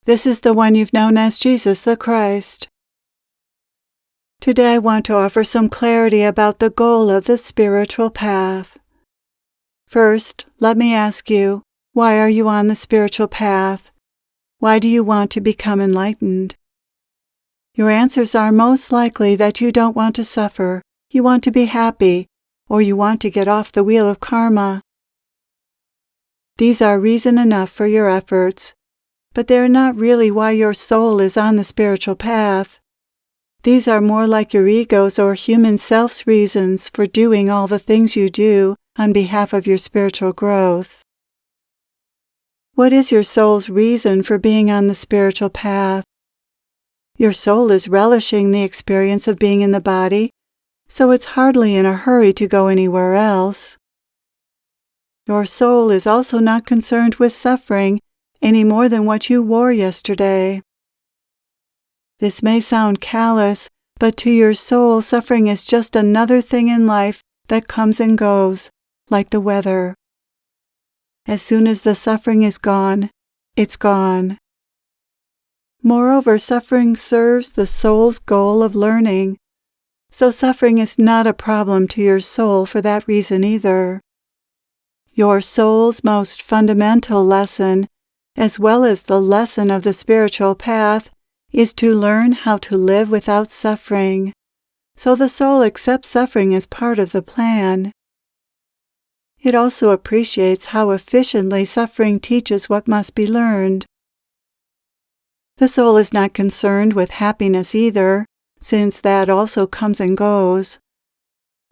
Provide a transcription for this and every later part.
This is the one you've known as Jesus the Christ. Today I want to offer some clarity about the goal of the spiritual path. First, let me ask you, why are you on the spiritual path? Why do you want to become enlightened? Your answers are most likely that you don't want to suffer, you want to be happy, or you want to get off the wheel of karma. These are reason enough for your efforts, but they're not really why your soul is on the spiritual path. These are more like your ego's or human self's reasons for doing all the things you do on behalf of your spiritual growth. What is your soul's reason for being on the spiritual path? Your soul is relishing the experience of being in the body, so it's hardly in a hurry to go anywhere else. Your soul is also not concerned with suffering any more than what you wore yesterday. This may sound callous, but to your soul, suffering is just another thing in life that comes and goes, like the weather. As soon as the suffering is gone, it's gone. Moreover, suffering serves the soul's goal of learning, so suffering is not a problem to your soul for that reason either. Your soul's most fundamental lesson, as well as the lesson of the spiritual path, is to learn how to live without suffering, so the soul accepts suffering as part of the plan. It also appreciates how efficiently suffering teaches what must be learned. The soul is not concerned with happiness either, since that also comes and goes.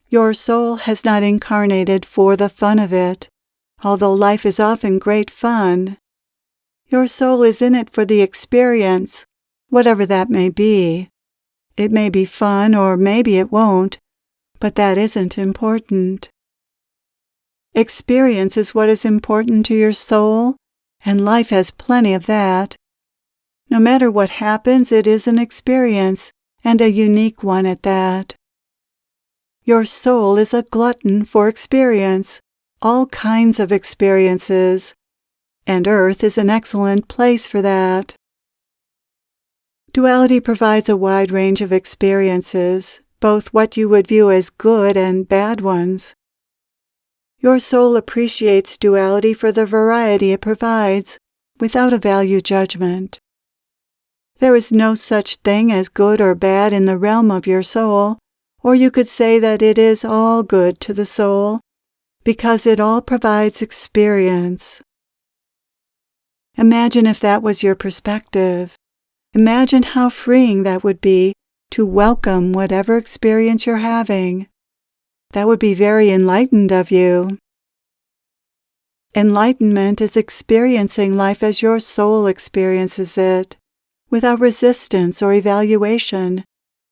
Your soul has not incarnated for the fun of it, although life is often great fun. Your soul is in it for the experience, whatever that may be. It may be fun or maybe it won't, but that isn't important. Experience is what is important to your soul, and life has plenty of that. No matter what happens, it is an experience, and a unique one at that. Your soul is a glutton for experience, all kinds of experiences, and Earth is an excellent place for that. Duality provides a wide range of experiences, both what you would view as good and bad ones. Your soul appreciates duality for the variety it provides, without a value judgment. There is no such thing as good or bad in the realm of your soul, or you could say that it is all good to the soul, because it all provides experience. Imagine if that was your perspective. Imagine how freeing that would be to welcome whatever experience you're having. That would be very enlightened of you. Enlightenment is experiencing life as your soul experiences it, without resistance or evaluation,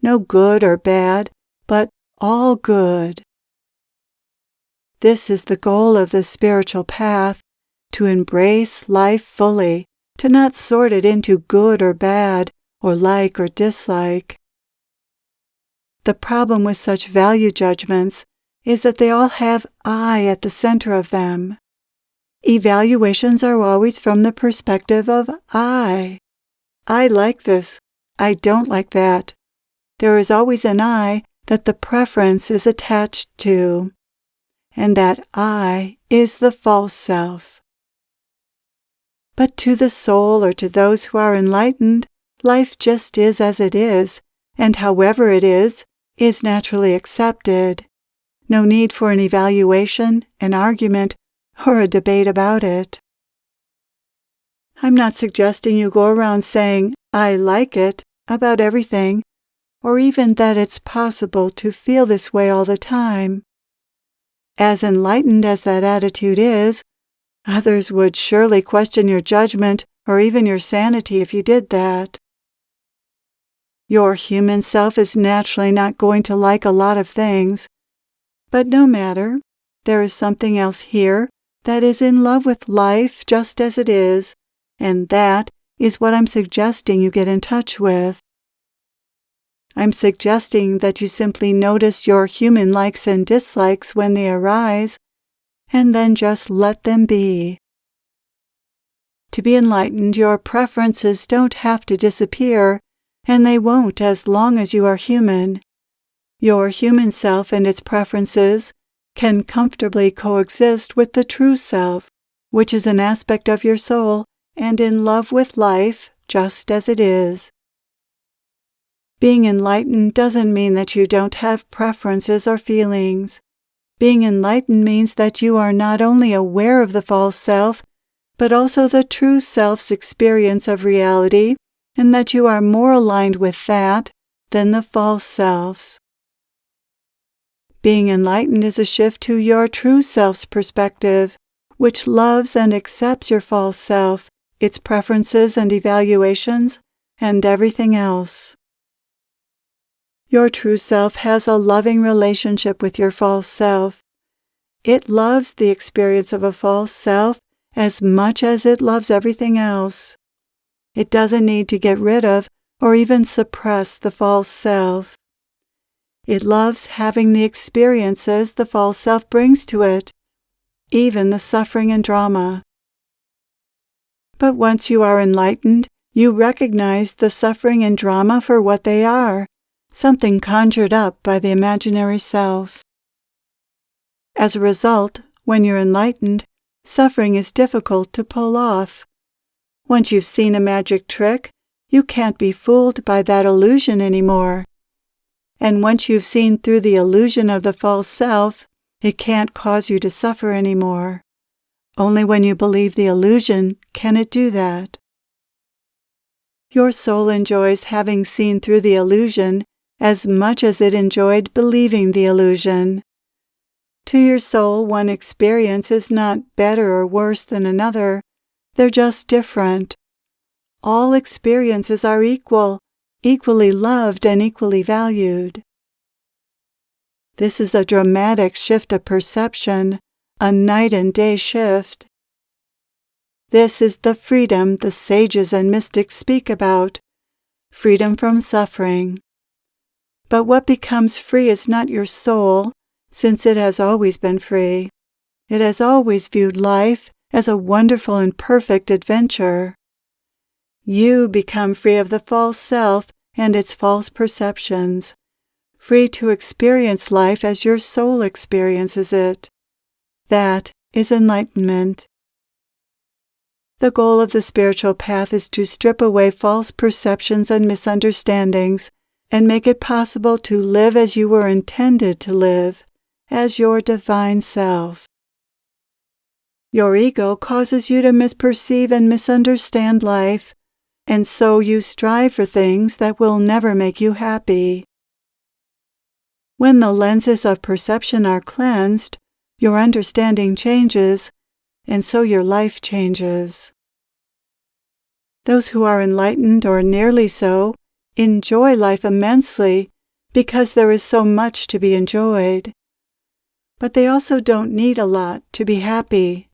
no good or bad, but all good. This is the goal of the spiritual path, to embrace life fully, to not sort it into good or bad, or like or dislike. The problem with such value judgments is that they all have I at the center of them. Evaluations are always from the perspective of I. I like this. I don't like that. There is always an I that the preference is attached to, and that I is the false self. But to the soul or to those who are enlightened, life just is as it is, and however it is naturally accepted. No need for an evaluation, an argument, or a debate about it. I'm not suggesting you go around saying, I like it, about everything, or even that it's possible to feel this way all the time. As enlightened as that attitude is, others would surely question your judgment or even your sanity if you did that. Your human self is naturally not going to like a lot of things, but no matter, there is something else here that is in love with life just as it is, and that is what I'm suggesting you get in touch with. I'm suggesting that you simply notice your human likes and dislikes when they arise, and then just let them be. To be enlightened, your preferences don't have to disappear, and they won't as long as you are human. Your human self and its preferences can comfortably coexist with the true self, which is an aspect of your soul and in love with life just as it is. Being enlightened doesn't mean that you don't have preferences or feelings. Being enlightened means that you are not only aware of the false self, but also the true self's experience of reality, and that you are more aligned with that than the false self's. Being enlightened is a shift to your true self's perspective, which loves and accepts your false self, its preferences and evaluations, and everything else. Your true self has a loving relationship with your false self. It loves the experience of a false self as much as it loves everything else. It doesn't need to get rid of or even suppress the false self. It loves having the experiences the false self brings to it, even the suffering and drama. But once you are enlightened, you recognize the suffering and drama for what they are, something conjured up by the imaginary self. As a result, when you're enlightened, suffering is difficult to pull off. Once you've seen a magic trick, you can't be fooled by that illusion anymore. And once you've seen through the illusion of the false self, it can't cause you to suffer anymore. Only when you believe the illusion can it do that. Your soul enjoys having seen through the illusion as much as it enjoyed believing the illusion. To your soul, one experience is not better or worse than another. They're just different. All experiences are equal, equally loved and equally valued. This is a dramatic shift of perception, a night and day shift. This is the freedom the sages and mystics speak about, freedom from suffering. But what becomes free is not your soul, since it has always been free. It has always viewed life as a wonderful and perfect adventure. You become free of the false self and its false perceptions, free to experience life as your soul experiences it. That is enlightenment. The goal of the spiritual path is to strip away false perceptions and misunderstandings and make it possible to live as you were intended to live, as your divine self. Your ego causes you to misperceive and misunderstand life, and so you strive for things that will never make you happy. When the lenses of perception are cleansed, your understanding changes, and so your life changes. Those who are enlightened or nearly so enjoy life immensely because there is so much to be enjoyed. But they also don't need a lot to be happy.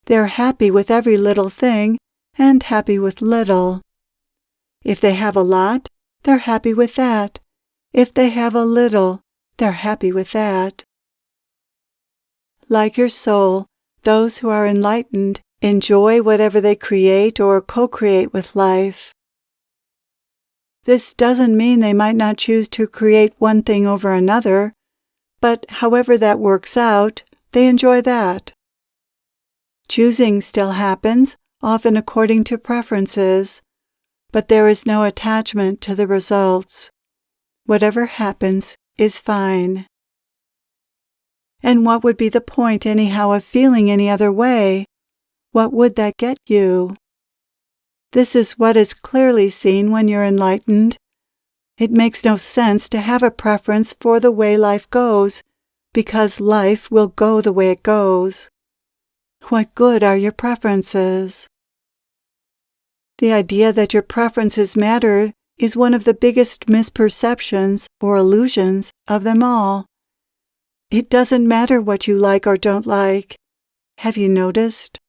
They're happy with every little thing and happy with little. If they have a lot, they're happy with that. If they have a little, they're happy with that. Like your soul, those who are enlightened enjoy whatever they create or co-create with life. This doesn't mean they might not choose to create one thing over another, but however that works out, they enjoy that. Choosing still happens, often according to preferences, but there is no attachment to the results. Whatever happens is fine. And what would be the point anyhow of feeling any other way? What would that get you? This is what is clearly seen when you're enlightened. It makes no sense to have a preference for the way life goes, because life will go the way it goes. What good are your preferences? The idea that your preferences matter is one of the biggest misperceptions or illusions of them all. It doesn't matter what you like or don't like. Have you noticed?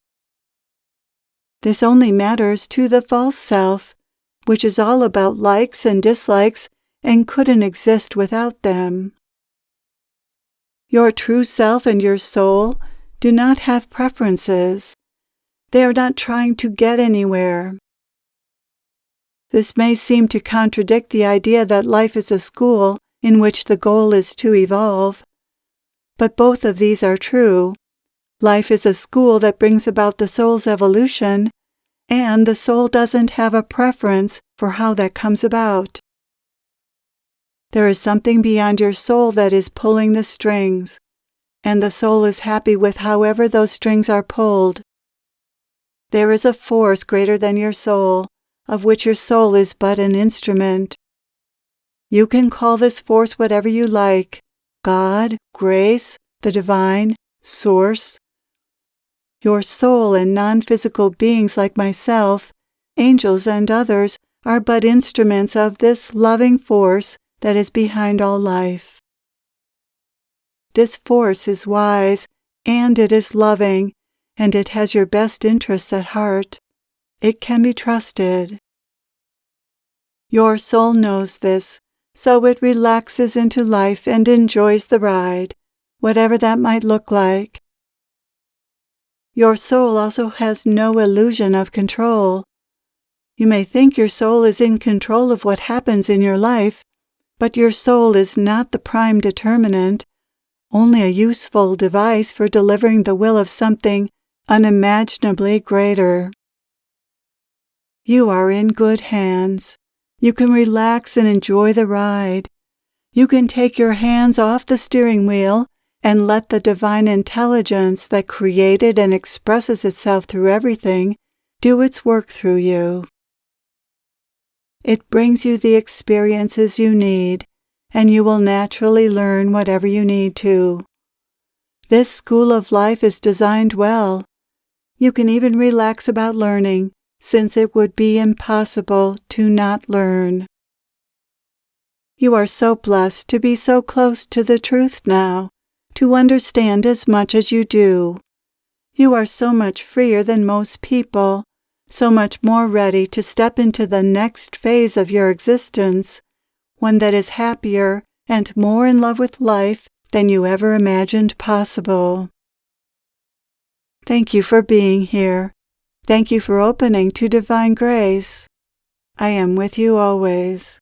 This only matters to the false self, which is all about likes and dislikes and couldn't exist without them. Your true self and your soul do not have preferences. They are not trying to get anywhere. This may seem to contradict the idea that life is a school in which the goal is to evolve, but both of these are true. Life is a school that brings about the soul's evolution, and the soul doesn't have a preference for how that comes about. There is something beyond your soul that is pulling the strings, and the soul is happy with however those strings are pulled. There is a force greater than your soul, of which your soul is but an instrument. You can call this force whatever you like: God, grace, the divine, source. Your soul and non-physical beings like myself, angels and others, are but instruments of this loving force that is behind all life. This force is wise, and it is loving, and it has your best interests at heart. It can be trusted. Your soul knows this, so it relaxes into life and enjoys the ride, whatever that might look like. Your soul also has no illusion of control. You may think your soul is in control of what happens in your life, but your soul is not the prime determinant, only a useful device for delivering the will of something unimaginably greater. You are in good hands. You can relax and enjoy the ride. You can take your hands off the steering wheel and let the divine intelligence that created and expresses itself through everything do its work through you. It brings you the experiences you need, and you will naturally learn whatever you need to. This school of life is designed well. You can even relax about learning, since it would be impossible to not learn. You are so blessed to be so close to the truth now, to understand as much as you do. You are so much freer than most people, so much more ready to step into the next phase of your existence, one that is happier and more in love with life than you ever imagined possible. Thank you for being here. Thank you for opening to divine grace. I am with you always.